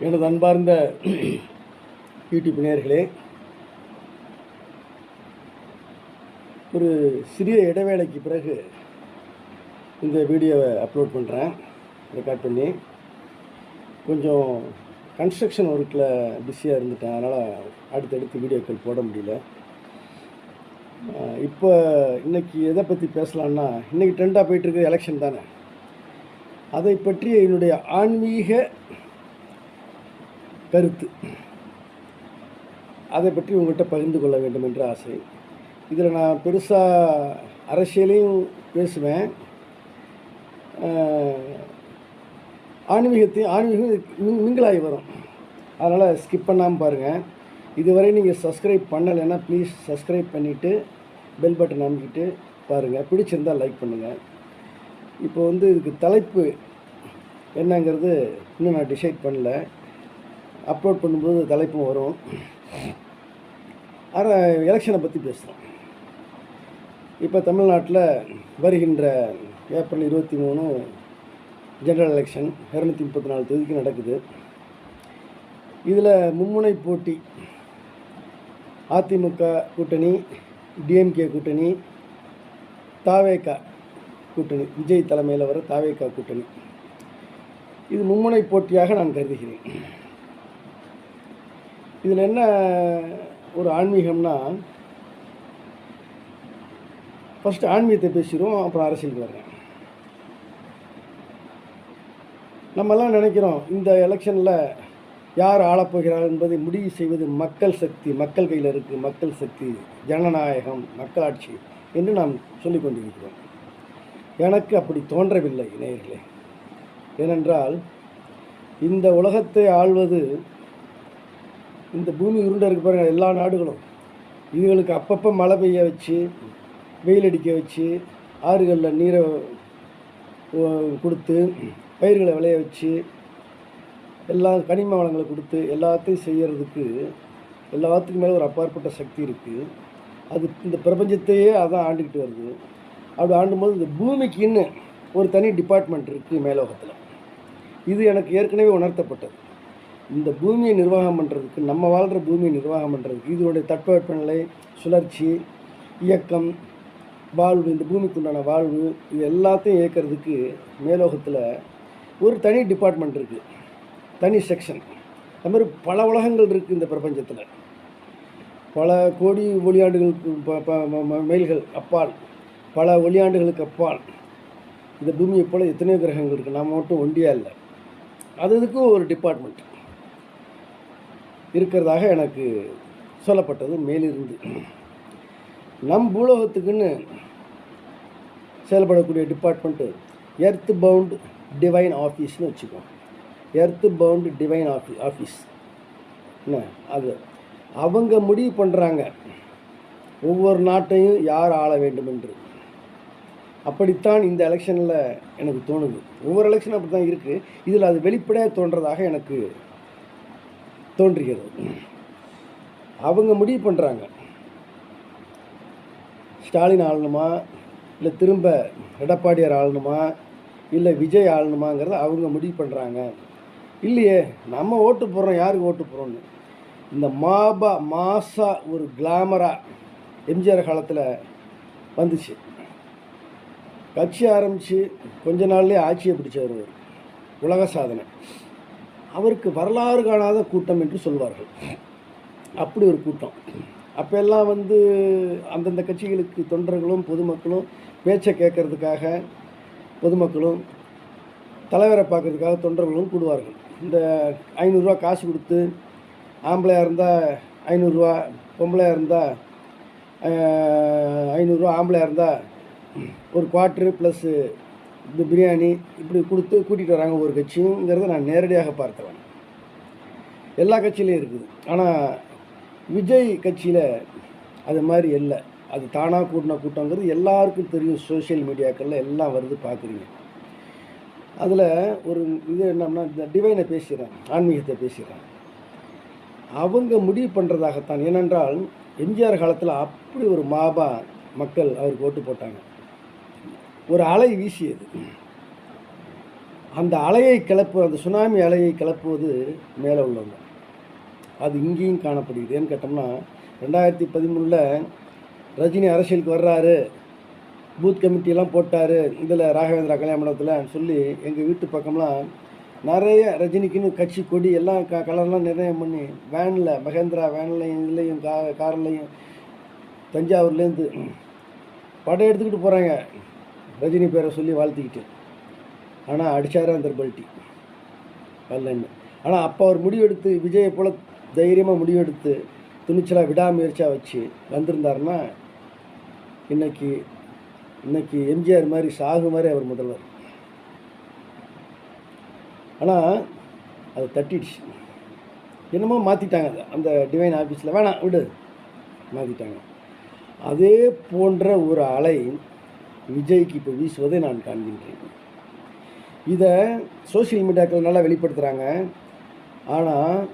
எனது அன்பார்ந்த யூடியூப் நேயர்களே, ஒரு சிறிய இடைவேளைக்கு பிறகு இந்த வீடியோவை அப்லோட் பண்ணுறேன். ரெக்கார்ட் பண்ணி கொஞ்சம் கன்ஸ்ட்ரக்ஷன் ஒர்க்கில் பிஸியாக இருந்துட்டேன். அதனால் அடுத்தடுத்து வீடியோக்கள் போட முடியல. இப்போ இன்றைக்கி எதை பற்றி பேசலான்னா, இன்றைக்கி ட்ரெண்டாக போயிட்டுருக்கு எலெக்ஷன் தானே. அதை பற்றிய என்னுடைய ஆன்மீக கருத்து, அதை பற்றி உங்கள்கிட்ட பகிர்ந்து கொள்ள வேண்டும் என்ற ஆசை. இதில் நான் பெருசாக அரசியலையும் பேசுவேன், ஆன்மீகம் மிங்கிளாகி வரும். அதனால் ஸ்கிப் பண்ணாமல் பாருங்கள். இதுவரை நீங்கள் சப்ஸ்கிரைப் பண்ணலைன்னா ப்ளீஸ் சப்ஸ்கிரைப் பண்ணிவிட்டு பெல் பட்டன் அமைக்கிட்டு பாருங்கள். பிடிச்சிருந்தால் லைக் பண்ணுங்கள். இப்போ இதுக்கு தலைப்பு என்னங்கிறது இன்னும் நான் டிசைட் பண்ணல. அப்லோட் பண்ணும்போது தலைப்பும் வரும். எலெக்ஷனை பற்றி பேசுகிறோம். இப்போ தமிழ்நாட்டில் வருகின்ற ஏப்ரல் 23 ஜெனரல் எலெக்ஷன் 234 தொகுதிக்கு நடக்குது. இதில் மும்முனை போட்டி. அதிமுக கூட்டணி, டிஎம்கே கூட்டணி, தாவேகா கூட்டணி, விஜய் தலைமையில் வர தாவேகா கூட்டணி. இது மும்முனை போட்டியாக நான் கருதுகிறேன். இதில் என்ன ஒரு ஆன்மீகம்னா, ஃபஸ்ட்டு ஆன்மீகத்தை பேசிடுவோம், அப்புறம் அரசியலுக்கு வர்றேன். நம்மெல்லாம் நினைக்கிறோம் இந்த எலெக்ஷனில் யார் ஆளப்போகிறார் என்பதை முடிவு செய்வது மக்கள் சக்தி, மக்கள் கையில் இருக்குது, மக்கள் சக்தி, ஜனநாயகம், மக்களாட்சி என்று நாம் சொல்லிக் கொண்டிருக்கிறோம். எனக்கு அப்படி தோன்றவில்லை நேயர்களே. ஏனென்றால் இந்த உலகத்தை ஆள்வது இந்த பூமி உருண்டை இருக்கு பாருங்கள், எல்லா நாடுகளும். இதுகளுக்கு அப்பப்போ மழை பெய்ய வச்சு, வெயில் அடிக்க வச்சு, ஆறுகளில் நீரை கொடுத்து, பயிர்களை விளைய வச்சு, எல்லா கனிம வளங்களை கொடுத்து எல்லாத்தையும் செய்கிறதுக்கு எல்லாத்துக்கும் மேலே ஒரு அப்பாற்பட்ட சக்தி இருக்குது. அது இந்த பிரபஞ்சத்தையே அதான் ஆண்டுக்கிட்டு வருது. அப்படி ஆண்டும்போது இந்த பூமிக்குன்னு ஒரு தனி டிபார்ட்மெண்ட் இருக்குது மேலோகத்தில். இது எனக்கு ஏற்கனவே உணர்த்தப்பட்டது. இந்த பூமியை நிர்வாகம் பண்ணுறதுக்கு, நம்ம வாழ்கிற பூமியை நிர்வாகம் பண்ணுறதுக்கு, இதனுடைய தட்பவெப்பநிலை, சுழற்சி, இயக்கம், வாழ்வு, இந்த பூமிக்கு உண்டான வாழ்வு, இது எல்லாத்தையும் இயக்கிறதுக்கு மேலோகத்தில் ஒரு தனி டிபார்ட்மெண்ட் இருக்குது, தனி செக்ஷன். அது மாதிரி பல உலகங்கள் இருக்குது இந்த பிரபஞ்சத்தில். பல கோடி ஒளியாண்டுகளுக்கு மைல்கள் அப்பால், பல ஒளியாண்டுகளுக்கு அப்பால் இந்த பூமியை போல் எத்தனையோ கிரகங்கள் இருக்குது. நம்ம மட்டும் ஒண்டியாக இல்லை. அதுக்கும் ஒரு டிபார்ட்மெண்ட் இருக்கிறதாக எனக்கு சொல்லப்பட்டது மேலிருந்து. நம் பூலோகத்துக்குன்னு செயல்படக்கூடிய டிபார்ட்மெண்ட்டு எர்த் பவுண்ட் டிவைன் ஆஃபீஸ்னு வச்சுக்கோம். எர்த் பவுண்ட் டிவைன் ஆஃபீஸ் என்ன, அது அவங்க முடிவு பண்ணுறாங்க ஒவ்வொரு நாட்டையும் யார் ஆள வேண்டும் என்று. அப்படித்தான் இந்த எலெக்ஷனில் எனக்கு தோணுது. ஒவ்வொரு எலெக்ஷனும் அப்படி தான் இருக்குது. இதில் அது வெளிப்படையாக தோன்றதாக எனக்கு தோன்றுகிறது. அவங்க முடிவு பண்ணுறாங்க, ஸ்டாலின் ஆளணுமா, இல்லை திரும்ப எடப்பாடியார் ஆளணுமா, இல்லை விஜய் ஆளணுமாங்கிறத அவங்க முடிவு பண்ணுறாங்க. இல்லையே, நம்ம ஓட்டு போடுறோம், யாருக்கு ஓட்டு போடுறோன்னு. இந்த மாசா ஒரு கிளாமராக எம்ஜிஆர் காலத்தில் வந்துச்சு. கட்சி ஆரம்பித்து கொஞ்ச நாள்லேயே ஆட்சியை பிடிச்சவர், உலக சாதனை. அவருக்கு வரலாறு காணாத கூட்டம் என்று சொல்வார்கள். அப்படி ஒரு கூட்டம். அப்போ எல்லாம் அந்தந்த கட்சிகளுக்கு தொண்டர்களும் பொதுமக்களும் பேச்சை கேட்கறதுக்காக, பொதுமக்களும் தலைவரை பார்க்கறதுக்காக தொண்டர்களும் கூடுவார்கள். இந்த 500 ரூபா காசு கொடுத்து, ஆம்பளையாக இருந்தால் 500 ரூபா, பொம்பளையாக இருந்தால் 500 ரூபா, ஆம்பளையாக இருந்தால் ஒரு குவார்ட்ரு ப்ளஸ்ஸு இந்த பிரியாணி இப்படி கொடுத்து கூட்டிகிட்டு வராங்க ஒரு கட்சிங்கிறத நான் நேரடியாக பார்த்தவன். எல்லா கட்சியிலையும் இருக்குது. ஆனால் விஜய் கட்சியில் அது மாதிரி இல்லை. அது தானாக கூட்டின கூட்டங்கிறது எல்லாருக்கும் தெரியும். சோஷியல் மீடியாக்களில் எல்லாம் வருது, பார்க்குறீங்க. அதில் ஒரு இது என்னன்னா, இந்த டிவைனை பேசுகிறேன், ஆன்மீகத்தை பேசுகிறேன். அவங்க முடிவு பண்ணுறதாகத்தான். ஏனென்றால் எம்ஜிஆர் காலத்தில் அப்படி ஒரு மக்கள் அவருக்கு ஓட்டு போட்டாங்க. ஒரு அலை வீசியது. அந்த அலையை அந்த சுனாமி அலையை கிளப்புவது மேலே உள்ளவங்க. அது இங்கேயும் காணப்படுகிறது. ஏன்னு கேட்டோம்னா 2013 ரஜினி அரசியலுக்கு வர்றாரு, பூத் கமிட்டியெல்லாம் போட்டார் இதில் ராகவேந்திரா கல்யாண மண்டபத்தில் சொல்லி எங்கள் வீட்டு பக்கம்லாம் நிறைய ரஜினிக்குன்னு கட்சி கொடி எல்லாம் கலர்லாம் நிர்ணயம் பண்ணி வேனில் மகேந்திரா வேன்லையும் இதுலேயும் கார்லையும் தஞ்சாவூர்லேருந்து படம் எடுத்துக்கிட்டு போகிறாங்க ரஜினி பேரை சொல்லி வாழ்த்திக்கிட்டு. ஆனால் அடித்தாரா அந்த பல்ட்டி வரலன்னு. ஆனால் அப்போ அவர் முடிவெடுத்து விஜயை போல் தைரியமாக முடிவெடுத்து துணிச்சலாக விடாமுயற்சியாக வச்சு வந்திருந்தாருன்னா இன்னைக்கு எம்ஜிஆர் மாதிரி சாகு மாதிரி அவர் முதல்வர். ஆனால் அது தட்டிடுச்சு, என்னமோ மாற்றிட்டாங்க அந்த டிவைன் ஆஃபீஸில், வேணாம் விடு மாற்றிட்டாங்க. அதே போன்ற ஒரு அலை விஜய்க்கு இப்போ வீசுவதை நான் காண்கின்றேன். இதை சோசியல் மீடியாக்கள் நல்லா வெளிப்படுத்துகிறாங்க. ஆனால்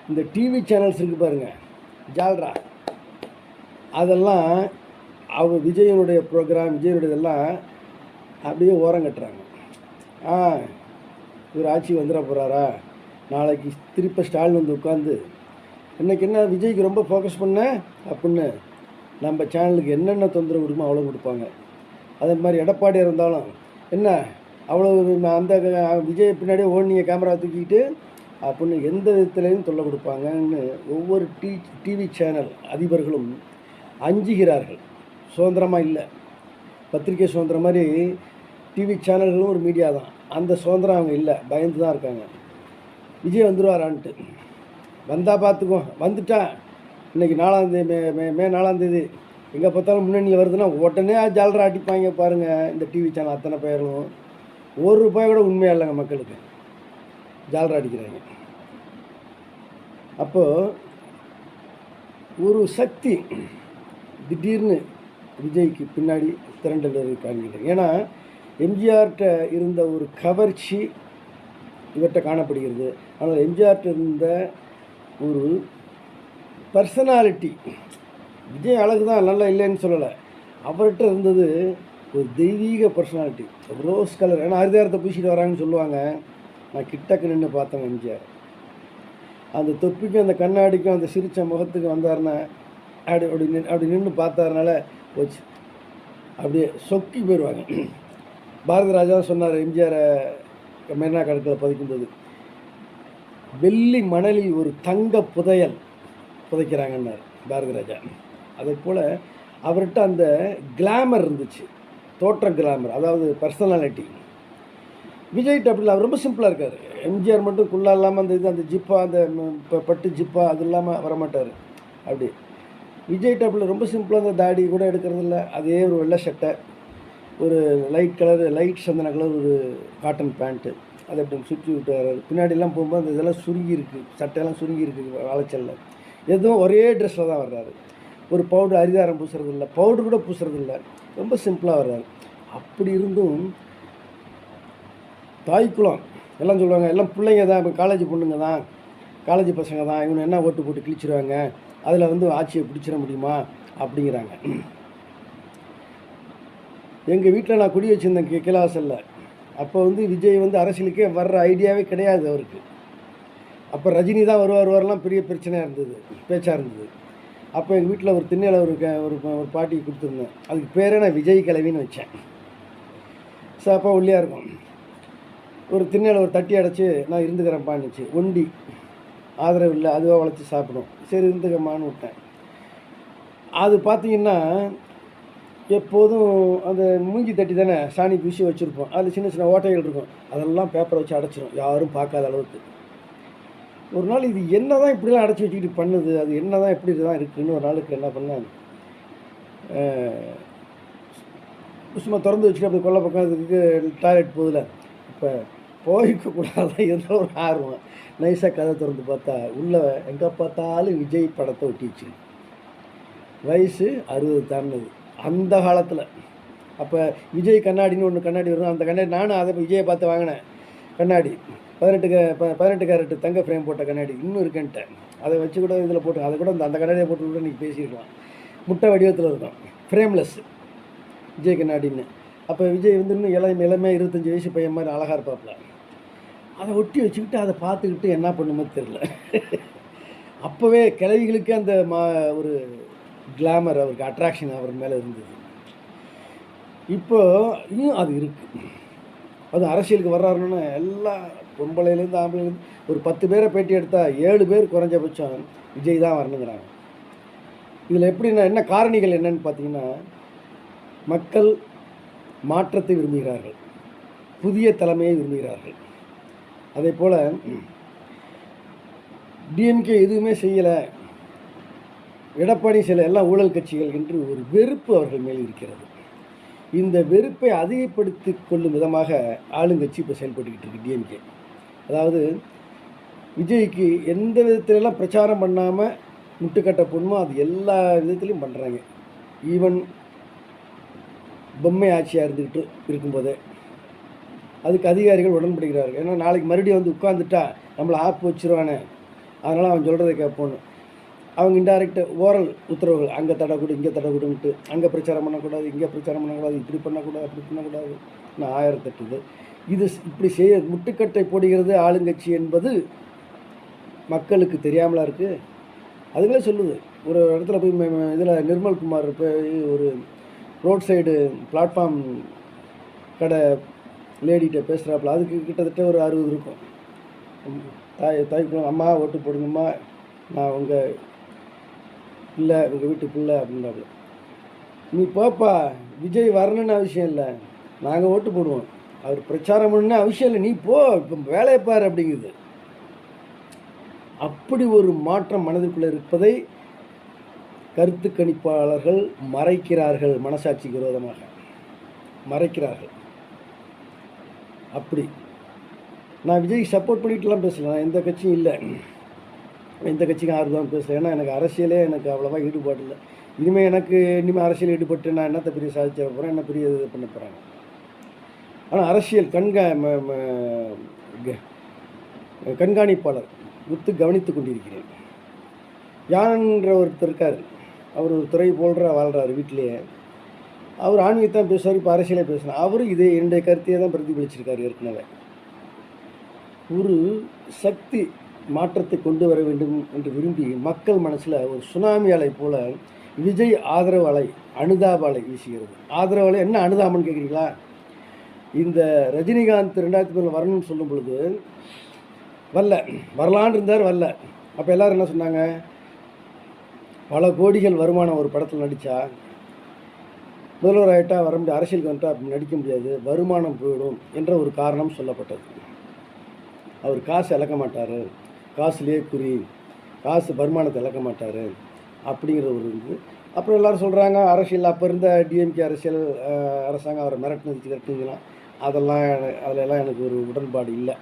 இந்த டிவி சேனல்ஸ் இருக்குது பாருங்கள், ஜால்ரா, அதெல்லாம் அவங்க விஜயனுடைய ப்ரோக்ராம் விஜயனுடையதெல்லாம் அப்படியே ஓரங்கட்டுறாங்க. இவர் ஆட்சி வந்துட போகிறாரா, நாளைக்கு திருப்ப ஸ்டாலின் வந்து உட்காந்து இன்றைக்கி என்ன விஜய்க்கு ரொம்ப ஃபோக்கஸ் பண்ண அப்படின்னு நம்ம சேனலுக்கு என்னென்ன தொந்தரவு கொடுக்குமோ அவ்வளோ கொடுப்பாங்க. அதே மாதிரி எடப்பாடியாக இருந்தாலும் என்ன அவ்வளோ அந்த விஜய் பின்னாடியே ஓடினீங்க கேமரா தூக்கிக்கிட்டு அப்படின்னு எந்த விதத்துலேயும் தொல்லை கொடுப்பாங்கன்னு ஒவ்வொரு டிவி சேனல் அதிபர்களும் அஞ்சுகிறார்கள். சுதந்திரமாக இல்லை, பத்திரிகை சுதந்திரம் மாதிரி டிவி சேனல்களும் ஒரு மீடியா தான், அந்த சுதந்திரம் அவங்க இல்லை, பயந்து தான் இருக்காங்க. விஜய் வந்துடுவாரான்ட்டு. வந்தால் பார்த்துக்கோ, வந்துட்டா இன்றைக்கி 4 மே 4 எங்கே பார்த்தாலும் முன்னணியில் வருதுன்னா உடனே ஜாலரா அடிப்பாங்க பாருங்கள். இந்த டிவி சேனல் அத்தனை பேரும் ₹1 கூட உண்மையாக இல்லைங்க, மக்களுக்கு ஜாலரா அடிக்கிறாங்க. அப்போது ஒரு சக்தி திடீர்னு விஜய்க்கு பின்னாடி திரண்டல் காண்கிறேன். ஏன்னா எம்ஜிஆர்கிட்ட இருந்த ஒரு கவர்ச்சி இவர்கிட்ட காணப்படுகிறது. ஆனால் எம்ஜிஆர்கிட்ட இருந்த ஒரு பர்சனாலிட்டி, விஜய் அழகு தான், நல்லா இல்லைன்னு சொல்லலை, அவர்கிட்ட இருந்தது ஒரு தெய்வீக பர்சனாலிட்டி, ரோஸ் கலர். ஏன்னா அரிதாரத்தை பூசிட்டு வராங்கன்னு சொல்லுவாங்க. நான் கிட்டக்கு நின்று பார்த்தேன் எம்ஜிஆர். அந்த தொப்பிக்கும் அந்த கண்ணாடிக்கும் அந்த சிரித்த முகத்துக்கு வந்தாருன்னா அப்படி நின்று பார்த்தாருனால போச்சு, அப்படியே சொக்கி போயிடுவாங்க. பாரதி ராஜா சொன்னார் எம்ஜிஆரை மெரினா கடற்கரை பதிக்கும்போது, வெள்ளி மணலில் ஒரு தங்க புதையல் புதைக்கிறாங்கன்னார் பாரதி ராஜா. அதே போல் அவர்கிட்ட அந்த கிளாமர் இருந்துச்சு, தோற்ற கிளாமர், அதாவது பர்சனாலிட்டி. விஜய்கிட்ட அப்படி அவர் ரொம்ப சிம்பிளாக இருக்கார். எம்ஜிஆர் மட்டும் குள்ளா இல்லாமல் அந்த ஜிப்பா, அந்த பட்டு ஜிப்பா அது இல்லாமல் வரமாட்டார். அப்படி விஜய் டாப்பில் ரொம்ப சிம்பிளாக அந்த தாடி கூட எடுக்கிறதில்ல, அதே ஒரு வெள்ளை சட்டை, ஒரு லைட் சந்தன கலர் ஒரு காட்டன் பேண்ட்டு, அதை அப்படி சுற்றி விட்டு வர்றாரு. பின்னாடிலாம் போகும்போது அந்த இதெல்லாம் சுருங்கி இருக்குது, சட்டையெல்லாம் சுருங்கி இருக்குது வாழைச்சலில். எதுவும் ஒரே ட்ரெஸ்ஸில் தான் வர்றாரு. ஒரு பவுடர் அரிதாரம் பூசுறதில்ல, பவுடர் கூட பூசுறதில்ல, ரொம்ப சிம்பிளாக வர்றாரு. அப்படி இருந்தும் தாய்க்குளம் எல்லாம் சொல்லுவாங்க, எல்லாம் பிள்ளைங்க தான், இப்போ காலேஜ் பொண்ணுங்க தான், காலேஜ் பசங்க தான், இவனை என்ன ஓட்டு போட்டு கிழிச்சிருவாங்க, அதில் ஆட்சியை பிடிச்சிட முடியுமா அப்படிங்கிறாங்க. எங்கள் வீட்டில் நான் குடி வச்சுருந்தேன் கிளாஸில். அப்போ விஜய் அரசியலுக்கே வர்ற ஐடியாவே கிடையாது அவருக்கு. அப்போ ரஜினி தான் வருவார்லாம் பெரிய பிரச்சனையாக இருந்தது, பேச்சாக இருந்தது. அப்போ எங்கள் வீட்டில் ஒரு திண்ணையில் ஒரு பாட்டி கொடுத்துருந்தேன், அதுக்கு பேரே நான் விஜய் கிழவின்னு வச்சேன். ஸோ அப்போ ஒல்லியாக இருக்கும். ஒரு திண்ணையில் ஒரு தட்டி அடைச்சி நான் இருந்துக்கிறேன்ப்பான்னுச்சு. ஒண்டி ஆதரவு இல்லை, அதுவாக வளைச்சி சாப்பிடும். சரி இருந்துக்கம்மான்னு விட்டேன். அது பார்த்திங்கன்னா எப்போதும் அந்த மூஞ்சி தட்டி தானே சாணி பூசி வச்சுருப்போம், அதில் சின்ன சின்ன ஓட்டைகள் இருக்கும், அதெல்லாம் பேப்பரை வச்சு அடைச்சிடும், யாரும் பார்க்காத அளவுக்கு. ஒரு நாள் இது என்ன தான் இப்படிலாம் அடைச்சி வச்சுக்கிட்டு பண்ணுது, அது என்ன தான் எப்படி தான் இருக்குதுன்னு ஒரு நாளுக்கு என்ன பண்ணேன், சும்மா திறந்து வச்சுட்டு அப்படி கொல்லை பக்கம் அதுக்கு டாய்லெட் போதில் இப்போ போய்க்கக்கூடாதான், இருந்தாலும் ஒரு ஆர்வம். நைஸாக கதை திறந்து பார்த்தா உள்ளே எங்கே பார்த்தாலும் விஜய் படத்தை ஒட்டிச்சு. வயசு 60 தாண்டினது அந்த காலத்தில். அப்போ விஜய் கண்ணாடின்னு ஒன்று கண்ணாடி வரும், அந்த கண்ணாடி நானும் அதை விஜயை பார்த்து வாங்கினேன். கண்ணாடி 18 கேரட்டு தங்க ஃப்ரேம் போட்ட கண்ணாடி இன்னும் இருக்குன்ட்டேன். அதை வச்சு கூட இதில் போட்டு அதை கூட அந்த கண்ணாடியை போட்டு கூட இன்றைக்கி பேசியிருக்கலாம். முட்டை வடிவத்தில் இருக்கும், ஃப்ரேம்லெஸ் விஜய் கண்ணாடின்னு. அப்போ விஜய் வந்து இன்னும் இளமையாக 25 வயசு பையன் மாதிரி அழகாக இருப்பாப்புல. அதை ஒட்டி வச்சுக்கிட்டு அதை பார்த்துக்கிட்டு என்ன பண்ணுமோ தெரில. அப்போவே கிழவிகளுக்கே அந்த ஒரு கிளாமர், அவருக்கு அட்ராக்ஷன் அவர் மேலே இருந்தது. இப்போ இன்னும் அது இருக்குது. அது அரசியலுக்கு வர்றாருன்னு எல்லா பொம்பளையிலேருந்து ஆம்பளைலேருந்து ஒரு 10 பேரை பேட்டி எடுத்தால் 7 பேர் குறைஞ்சபட்சம் விஜய் தான் வரணுங்கிறாங்க. இதில் எப்படின்னா என்ன காரணிகள் என்னன்னு பார்த்தீங்கன்னா, மக்கள் மாற்றத்தை விரும்புகிறார்கள், புதிய தலைமையை விரும்புகிறார்கள். அதே போல் டிஎம்கே எதுவுமே செய்யலை, எடப்பாடி சில எல்லாம் ஊழல் கட்சிகள் என்று ஒரு வெறுப்பு அவர்கள் மேல் இருக்கிறது. இந்த வெறுப்பை அதிகப்படுத்தி கொள்ளும் விதமாக ஆளுங்கட்சி இப்போ செயல்பட்டுக்கிட்டு இருக்கு டிஎம்கே. அதாவது விஜய்க்கு எந்த விதத்திலெல்லாம் பிரச்சாரம் பண்ணாமல் முட்டுக்கட்டை போடணுமோ அது எல்லா விதத்துலையும் பண்ணுறாங்க. ஈவன் பொம்மை ஆட்சியாக இருந்துக்கிட்டு இருக்கும்போதே அதுக்கு அதிகாரிகள் உடன்படுகிறார்கள். ஏன்னா நாளைக்கு மறுபடியும் வந்து உட்காந்துட்டா நம்மளை ஆப்பு வச்சுருவானே, அதனால் அவன் சொல்கிறத கேட்போன்னு அவங்க இன்டைரக்ட் ஓரல் உத்தரவுகள், அங்கே தடக்கூடு இங்கே தடக்கூடுன்ட்டு, அங்கே பிரச்சாரம் பண்ணக்கூடாது இங்கே பிரச்சாரம் பண்ணக்கூடாது, இப்படி பண்ணக்கூடாது அப்படி பண்ணக்கூடாது, நான் 1008 இது இப்படி செய்ய முட்டுக்கட்டை போடுகிறது ஆளுங்கட்சி என்பது மக்களுக்கு தெரியாமலா இருக்குது. அதுங்களே சொல்லுது. ஒரு இடத்துல போய் இதில் நிர்மல் குமார் போய் ஒரு ரோட் சைடு பிளாட்ஃபார்ம் கடை லேடிகிட்ட பேசுகிறாப்புல. அதுக்கு கிட்டத்தட்ட ஒரு 60 இருக்கும். தாய்க்குள்ள அம்மா ஓட்டு போடுங்கம்மா, நான் உங்கள் பிள்ளை உங்கள் வீட்டு பிள்ளை அப்படின்றாப்புல. நீ போப்பா, விஜய் வரணுன்னு அவசியம் இல்லை, நாங்கள் ஓட்டு போடுவோம், அவர் பிரச்சாரம் பண்ணணுன்னு அவசியம் இல்லை, நீ போ, இப்போ வேலையை பாரு அப்படிங்குது. அப்படி ஒரு மாற்றம் மனதிற்குள்ளே இருப்பதை கருத்து கணிப்பாளர்கள் மறைக்கிறார்கள், மனசாட்சிக்கு விரோதமாக மறைக்கிறார்கள். அப்படி நான் விஜய்க்கு சப்போர்ட் பண்ணிட்டுலாம் பேசல, நான் எந்த கட்சியும் இல்லை, எந்த கட்சிக்கும் ஆர்வம் பேசல. ஏன்னா எனக்கு அரசியலே எனக்கு அவ்வளோவா ஈடுபாடு இல்லை. இனிமேல் அரசியல் ஈடுபட்டு நான் என்னத்தை பெரிய சாதிச்சிட போகிறேன், என்ன பெரிய இது பண்ண போகிறாங்க. ஆனால் அரசியல் கண்காணிப்பாளர் விட்டு கவனித்து கொண்டிருக்கிறேன். யான்ற ஒருத்தர் இருக்கார், அவர் ஒரு துறை போல்ற வாழ்கிறார் வீட்டிலேயே. அவர் ஆன்மீகத்தான் பேசுவார், இப்போ அரசியலே பேசுகிறார். அவரும் இதே என்னுடைய கருத்தையே தான் பிரதிபலிச்சிருக்கார். ஏற்கனவே ஒரு சக்தி மாற்றத்தை கொண்டு வர வேண்டும் என்று விரும்பி மக்கள் மனசில் ஒரு சுனாமி அலை போல் விஜய் ஆதரவு அலை, அனுதாப அலை வீசுகிறது. ஆதரவு அலை என்ன அனுதாபம்னு கேட்குறீங்களா? இந்த ரஜினிகாந்த் 2003 வரணும்னு சொல்லும் பொழுது வரலான்னு இருந்தார், வரல. அப்போ எல்லோரும் என்ன சொன்னாங்க, பல கோடிகள் வருமானம் ஒரு படத்தில் நடித்தா முதல்வர் ஆகிட்டா வர முடியாது, அரசியலுக்கு வந்துட்டா அப்படி நடிக்க முடியாது, வருமானம் போயிடும் என்ற ஒரு காரணம் சொல்லப்பட்டது. அவர் காசு இழக்க மாட்டார், காசுலேயே குறி, காசு வருமானத்தை இழக்க மாட்டார் அப்படிங்கிற ஒரு இது. அப்புறம் எல்லோரும் சொல்கிறாங்க அரசியல், அப்போ இருந்த டிஎம்கே அரசாங்கம் அவரை மிரட்டினதுலாம் அதிலெல்லாம் எனக்கு ஒரு உடன்பாடு இல்லை.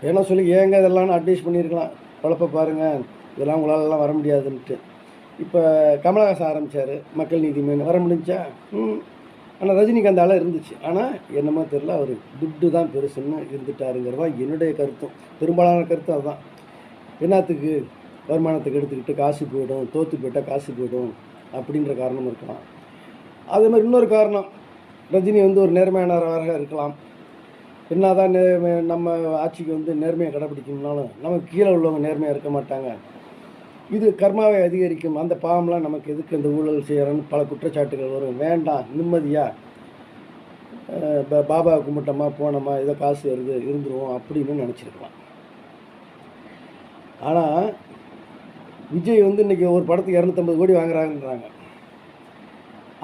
என்ன சொல்லி ஏங்க இதெல்லாம் அட்வைஸ் பண்ணியிருக்கலாம், குழப்ப பாருங்கள், இதெல்லாம் உங்களாலலாம் வர முடியாதுன்ட்டு. இப்போ கமலஹாசன் ஆரம்பித்தார் மக்கள் நீதி மையம், வர முடிஞ்சா? ஆனால் ரஜினிகாந்த் ஆளாக இருந்துச்சு. ஆனால் என்னமோ தெரில, அவர் துட்டு தான் பெருசுன்னு இருந்துட்டாருங்கிறது தான் என்னுடைய கருத்தும், பெரும்பாலான கருத்து அதுதான். என்னத்துக்கு வருமானத்துக்கு எடுத்துக்கிட்டு காசு போய்டும், தோற்று போயிட்டால் காசு போய்டும் அப்படின்ற காரணம் இருக்கலாம். அதே மாதிரி இன்னொரு காரணம், ரஜினி ஒரு நேர்மையானவராக இருக்கலாம். என்ன தான் நம்ம ஆட்சிக்கு நேர்மையை கடைப்பிடிக்கணும்னாலும் நமக்கு கீழே உள்ளவங்க நேர்மையாக இருக்க மாட்டாங்க. இது கர்மாவை அதிகரிக்கும், அந்த பாவம்லாம் நமக்கு எதுக்கு இந்த ஊழல் செய்கிறோன்னு பல குற்றச்சாட்டுகள் வரும். வேண்டாம், நிம்மதியாக பாபா கும்பிட்டோமா போனோமா, ஏதோ காசு வருது இருந்துருவோம் அப்படின்னு நினச்சிருக்கலாம். ஆனால் விஜய் இன்றைக்கி ஒரு படத்துக்கு 250 கோடி வாங்குறாங்கன்றாங்க.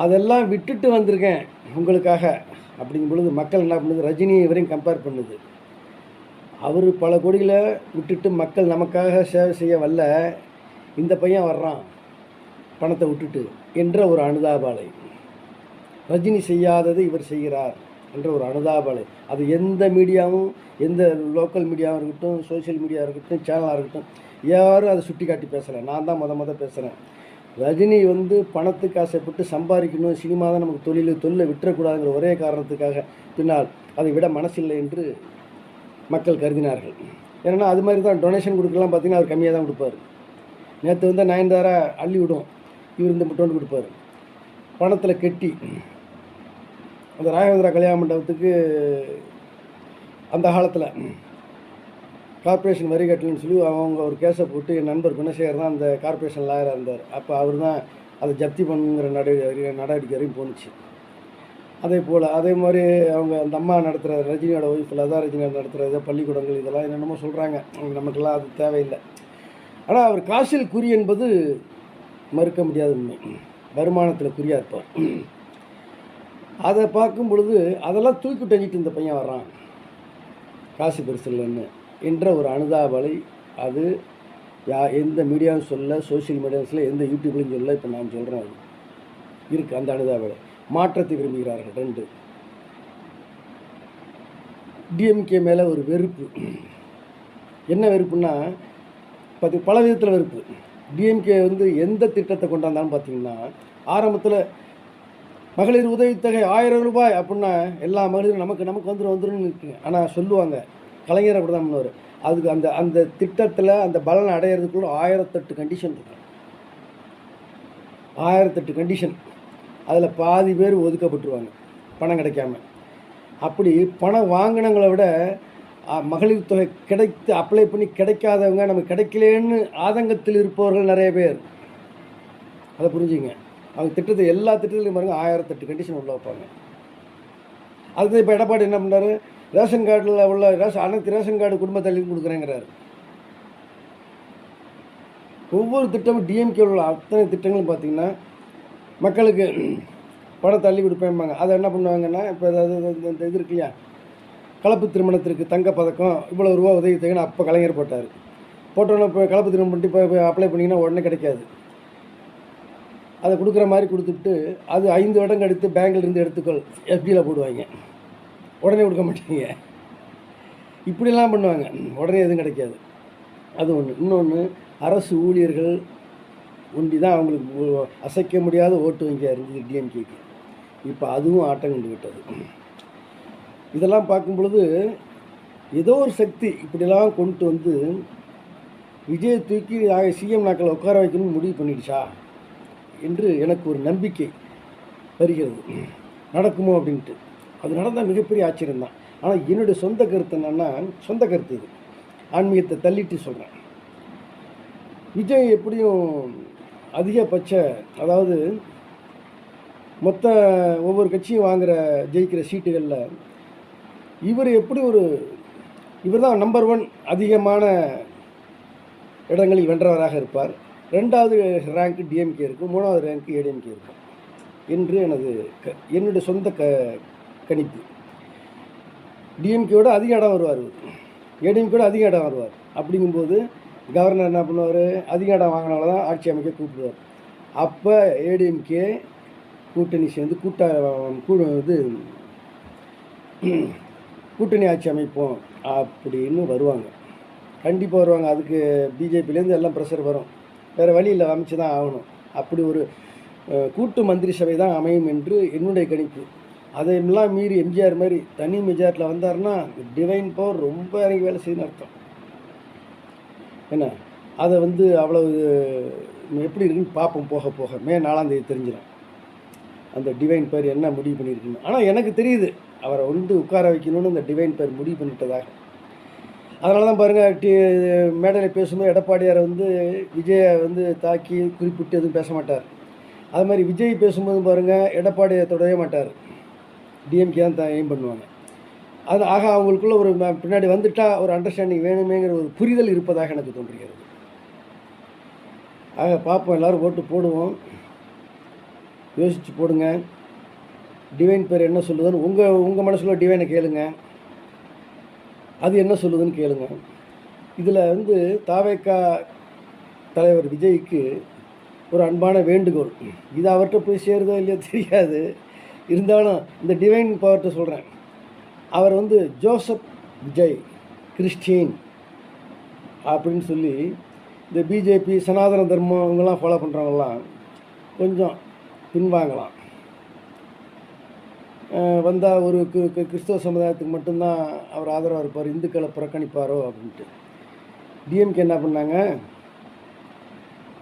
அதெல்லாம் விட்டுட்டு வந்திருக்கேன் உங்களுக்காக அப்படிங்கும் பொழுது மக்கள் என்ன பண்ணுது, ரஜினி வரையும் கம்பேர் பண்ணுது. அவர் பல கோடிகளை விட்டுட்டு மக்கள் நமக்காக சேவை செய்ய வரல, இந்த பையன் வர்றான் பணத்தை விட்டுட்டு என்ற ஒரு அனுதாபாலை. ரஜினி செய்யாதது இவர் செய்கிறார் என்ற ஒரு அனுதாபாலை. அது எந்த மீடியாவும், எந்த லோக்கல் மீடியாவும் இருக்கட்டும், சோசியல் மீடியா இருக்கட்டும், சேனலாக இருக்கட்டும், யாரும் அதை சுட்டி காட்டி பேசலை. நான் தான் முத பேசுகிறேன். ரஜினி பணத்துக்கு ஆசைப்பட்டு சம்பாதிக்கணும், சினிமா தான் நமக்கு தொழிலை விட்டுறக்கூடாதுங்கிற ஒரே காரணத்துக்காக பின்னால் அதை விட மனசில்லை என்று மக்கள் கருதினார்கள். ஏன்னா அது மாதிரி தான் டொனேஷன் கொடுக்கலாம், பார்த்திங்கன்னா அவர் கம்மியாக தான் கொடுப்பார். நேற்று நயன்தாரா அள்ளி விடும், இவர் இந்த முட்டோண்டு கொடுப்பார். பணத்தில் கெட்டி அந்த ராகவேந்திரா கல்யாண மண்டபத்துக்கு அந்த காலத்தில் கார்ப்பரேஷன் வரி கட்டலன்னு சொல்லி அவங்க ஒரு கேஸை போட்டு என் நண்பர் குணசேகர் தான் அந்த கார்ப்பரேஷன் லாயராக இருந்தார். அப்போ அவர் தான் அதை ஜப்தி பண்ணுங்கிற நடவடிக்கை வரையும் போணுச்சு. அதே மாதிரி அவங்க அந்த அம்மா நடத்துகிற ரஜினியோட ஒய்ஃப் லதா ரஜினியோட நடத்துகிற ஏதோ பள்ளிக்கூடங்கள் இதெல்லாம் என்னென்னமோ சொல்கிறாங்க. நமக்கெல்லாம் அது தேவையில்லை. ஆனால் அவர் காசில் குறி என்பது மறுக்க முடியாத உண்மை. வருமானத்தில் குறியாக இருப்பார். அதை பார்க்கும் பொழுது அதெல்லாம் தூக்கி டஞ்சிட்டு இந்த பையன் வர்றான், காசு பெருசு இல்லைன்னு என்ற ஒரு அனுதாபலை அது எந்த மீடியாவும் சொல்ல, சோசியல் மீடியாஸில் எந்த யூடியூப்லையும் சொல்ல. இப்போ நான் சொல்கிறேன், அது இருக்குது. அந்த அனுதாபலை மாற்றத்தை விரும்புகிறார்கள். 2, டிஎம்கே மேலே ஒரு வெறுப்பு. என்ன வெறுப்புன்னா பல விதத்தில் வெறுப்பு. டிஎம்கே எந்த திட்டத்தை கொண்டாந்தாலும் பார்த்தீங்கன்னா, ஆரம்பத்தில் மகளிர் உதவித்தொகை 1000 ரூபாய் அப்படின்னா எல்லா மகளிரும் நமக்கு வந்துடும் இருக்குங்க. ஆனால் சொல்லுவாங்க, கலைஞர் அப்படி தான் பண்ணுவார். அதுக்கு அந்த திட்டத்தில் அந்த பலனை அடையிறதுக்குள்ள 1008 கண்டிஷன் இருக்கும். 1008 கண்டிஷன். அதில் பாதி பேர் ஒதுக்கப்பட்டுருவாங்க பணம் கிடைக்காம. அப்படி பணம் வாங்கினவங்களை விட மகளிர் தொகை கிடைத்து அப்ளை பண்ணி கிடைக்காதவங்க, நமக்கு கிடைக்கலன்னு ஆதங்கத்தில் இருப்பவர்கள் நிறைய பேர். அதை புரிஞ்சுங்க. அவங்க திட்டத்தை எல்லா திட்டத்திலையும் பாருங்கள் 1008 கண்டிஷன் உள்ள வைப்பாங்க. அதுதான் இப்போ எடப்பாடி என்ன பண்ணுறாரு, ரேஷன் கார்டில் உள்ள அனைத்து ரேஷன் கார்டு குடும்ப தள்ளியும் கொடுக்குறேங்கிறாரு. ஒவ்வொரு திட்டமும் டிஎம்கே உள்ள அத்தனை திட்டங்களும் பார்த்திங்கன்னா மக்களுக்கு பணம் தள்ளி கொடுப்பேன்பாங்க. அதை என்ன பண்ணுவாங்கன்னா, இப்போ ஏதாவது இந்த இது இருக்கு இல்லையா, கலப்பு திருமணத்திற்கு தங்கப்பதக்கம் இவ்வளோ ரூபா உதவி தேவைன்னு அப்போ கலைஞர் போட்டார். போட்டோன்னே இப்போ கலப்பு திருமணம் பண்ணிட்டு இப்போ அப்ளை பண்ணிங்கன்னா உடனே கிடைக்காது. அதை கொடுக்குற மாதிரி கொடுத்துட்டு அது 5 வருடம் கழித்து பேங்க்லேருந்து எடுத்துக்கொள் எஃப்டியில் போடுவாங்க. உடனே கொடுக்க மாட்டீங்க. இப்படிலாம் பண்ணுவாங்க. உடனே எதுவும் கிடைக்காது. அது ஒன்று. இன்னொன்று, அரசு ஊழியர்கள் ஒண்டி தான் அவங்களுக்கு அசைக்க முடியாத ஓட்டு வங்கியாக இருந்தது டிஎம்கேக்கு. இப்போ அதுவும் ஆட்டம் கண்டு விட்டது. இதெல்லாம் பார்க்கும் பொழுது ஏதோ ஒரு சக்தி இப்படிலாம் கொண்டு விஜயை தூக்கி சிஎம் நாக்களை உட்கார வைக்கணும்னு முடிவு பண்ணிடுச்சா என்று எனக்கு ஒரு நம்பிக்கை வருகிறது. நடக்குமோ அப்படின்ட்டு. அது நடந்தால் மிகப்பெரிய ஆச்சரியம்தான். ஆனால் என்னுடைய சொந்த கருத்து என்னென்னா, சொந்த கருத்து இது, ஆன்மீகத்தை தள்ளிட்டு சொல்கிறேன். விஜய் எப்படியும் அதிகபட்ச, அதாவது மொத்த ஒவ்வொரு கட்சியும் ஜெயிக்கிற சீட்டுகளில் இவர் தான் நம்பர் 1 அதிகமான இடங்களில் வென்றவராக இருப்பார். 2வது ரேங்க்கு டிஎம்கே இருக்கும், 3வது ரேங்க்கு ஏடிஎம்கே இருக்கும் என்று என்னுடைய சொந்த கணிப்பு. டிஎம்கேயோட அதிக இடம் வருவார், ஏடிஎம்கேயோட அதிக இடம் வருவார். அப்படிங்கும்போது கவர்னர் என்ன பண்ணுவார், அதிக இடம் வாங்கினால தான் ஆட்சி அமைக்க கூப்பிடுவார். அப்போ ஏடிஎம்கே கூட்டணி சேர்ந்து கூட்டணி ஆட்சி அமைப்போம் அப்படின்னு வருவாங்க. கண்டிப்பாக வருவாங்க. அதுக்கு பிஜேபியிலேருந்து எல்லாம் ப்ரெஷர் வரும். வேறு வழியில் அமைச்சு தான் ஆகணும். அப்படி ஒரு கூட்டு மந்திரி சபை தான் அமையும் என்று என்னுடைய கணிப்பு. அதையெல்லாம் மீறி எம்ஜிஆர் மாதிரி தனி மெஜாரிட்டியில் வந்தார்னா டிவைன் பவர் ரொம்ப இறங்கி வேலை செய்யணும்னு அர்த்தம். என்ன அதை அவ்வளவு எப்படி இருக்குன்னு பார்ப்போம். போக போக மே 4ஆம் தேதி தெரிஞ்சிடும் அந்த டிவைன் பேர் என்ன முடிவு பண்ணியிருக்குன்னு. ஆனால் எனக்கு தெரியுது அவரை உட்கார வைக்கணும்னு அந்த டிவைன் பேர் முடிவு பண்ணிட்டதாக. அதனால தான் பாருங்கள், மேடையில் பேசும்போது எடப்பாடியாரை விஜயை தாக்கி குறிப்பிட்டு எதுவும் பேச மாட்டார். அது மாதிரி விஜய் பேசும்போது பாருங்கள், எடப்பாடியை தொடவே மாட்டார். டிஎம்கே தான் எய்ம் பண்ணுவாங்க. ஆக அவங்களுக்குள்ள ஒரு பின்னாடி வந்துட்டால் ஒரு அண்டர்ஸ்டாண்டிங் வேணுமேங்கிற ஒரு புரிதல் இருப்பதாக எனக்கு தோன்றுகிறது. ஆக பார்ப்போம், எல்லோரும் ஓட்டு போடுவோம். யோசித்து போடுங்க. டிவைன் பேர் என்ன சொல்லுதுன்னு உங்கள் மனசில் டிவைனை கேளுங்க, அது என்ன சொல்லுதுன்னு கேளுங்க. இதில் தாவேகா தலைவர் விஜய்க்கு ஒரு அன்பான வேண்டுகோள். இது அவர்கிட்ட போய் சேருதோ இல்லையோ தெரியாது. இருந்தாலும் இந்த டிவைன் பவர்கிட்ட சொல்கிறேன். அவர் ஜோசப் விஜய் கிறிஸ்டின் அப்படின்னு சொல்லி இந்த பிஜேபி சனாதன தர்மம் இவங்கெல்லாம் ஃபாலோ பண்ணுறவங்களாம் கொஞ்சம் பின்வாங்கலாம். வந்தால் ஒரு கிறிஸ்தவ சமுதாயத்துக்கு மட்டும்தான் அவர் ஆதரவாக இருப்பார், இந்துக்களை புறக்கணிப்பாரோ அப்படின்ட்டு. டிஎம்கே என்ன பண்ணாங்க,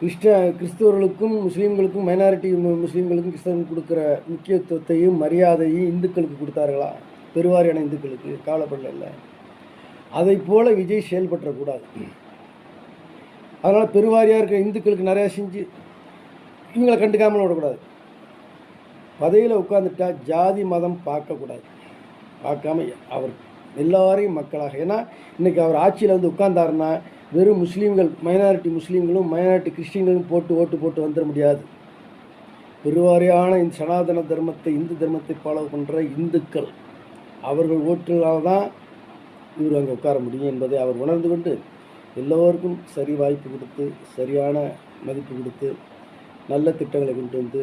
கிறிஸ்தவர்களுக்கும் முஸ்லீம்களுக்கும் மைனாரிட்டி முஸ்லீம்களுக்கும் கிறிஸ்தவர்களுக்கும் கொடுக்குற முக்கியத்துவத்தையும் மரியாதையும் இந்துக்களுக்கு கொடுத்தார்களா? பெருவாரியான இந்துக்களுக்கு கவலைப்படல. அதை போல் விஜய் செயல்பற்றக்கூடாது. அதனால் பெருவாரியாக இருக்கிற இந்துக்களுக்கு நிறையா செஞ்சு இவங்களை கண்டுக்காமல் விடக்கூடாது. பதவியில் உட்காந்துட்டா ஜாதி மதம் பார்க்கக்கூடாது. பார்க்காம அவர் எல்லாரையும் மக்களாக, ஏன்னா இன்றைக்கி அவர் ஆட்சியில் வந்து உட்கார்ந்தாருன்னா வெறும் முஸ்லீம்கள், மைனாரிட்டி முஸ்லீம்களும் மைனாரிட்டி கிறிஸ்டின்களும் ஓட்டு போட்டு வந்துட முடியாது. பெருவாரியான இந்த சனாதன தர்மத்தை, இந்து தர்மத்தை ஃபாலோ பண்ணுற இந்துக்கள், அவர்கள் ஓட்டுகளால் தான் இவர் அங்கே உட்கார முடியும் என்பதை அவர் உணர்ந்து கொண்டு எல்லோருக்கும் சரி வாய்ப்பு கொடுத்து, சரியான மதிப்பு கொடுத்து, நல்ல திட்டங்களை கொண்டு வந்து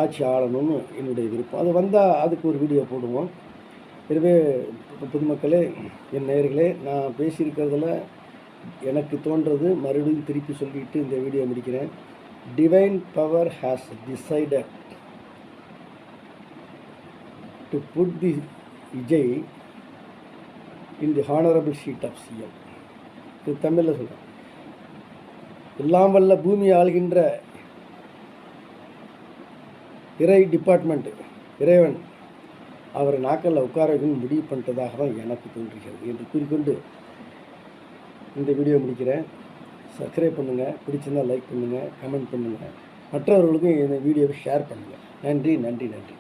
ஆட்சி ஆளணும்னு என்னுடைய விருப்பம். அது வந்தால் அதுக்கு ஒரு வீடியோ போடுவோம். எனவே பொதுமக்களே, என் நேயர்களே, நான் பேசியிருக்கிறதுல எனக்கு தோன்றது மறுபடியும் திருப்பி சொல்லிட்டு இந்த வீடியோ முடிக்கிறேன். Divine power has decided to put the Vijay in the honourable seat of CM. இது தமிழில் சொல்கிறேன். எல்லாம் வல்ல பூமியை ஆள்கின்ற இறைவன் அவரை நாக்கல்ல உட்கார வைக்கணும்னு முடிவு பண்ணிட்டதாக தான் எனக்கு தோன்றுகிறது என்று கூறிக்கொண்டு இந்த வீடியோ முடிக்கிறேன். சப்ஸ்கிரைப் பண்ணுங்கள், பிடிச்சிருந்தால் லைக் பண்ணுங்கள், கமெண்ட் பண்ணுங்கள், மற்றவர்களுக்கும் இந்த வீடியோவை ஷேர் பண்ணுங்கள். நன்றி.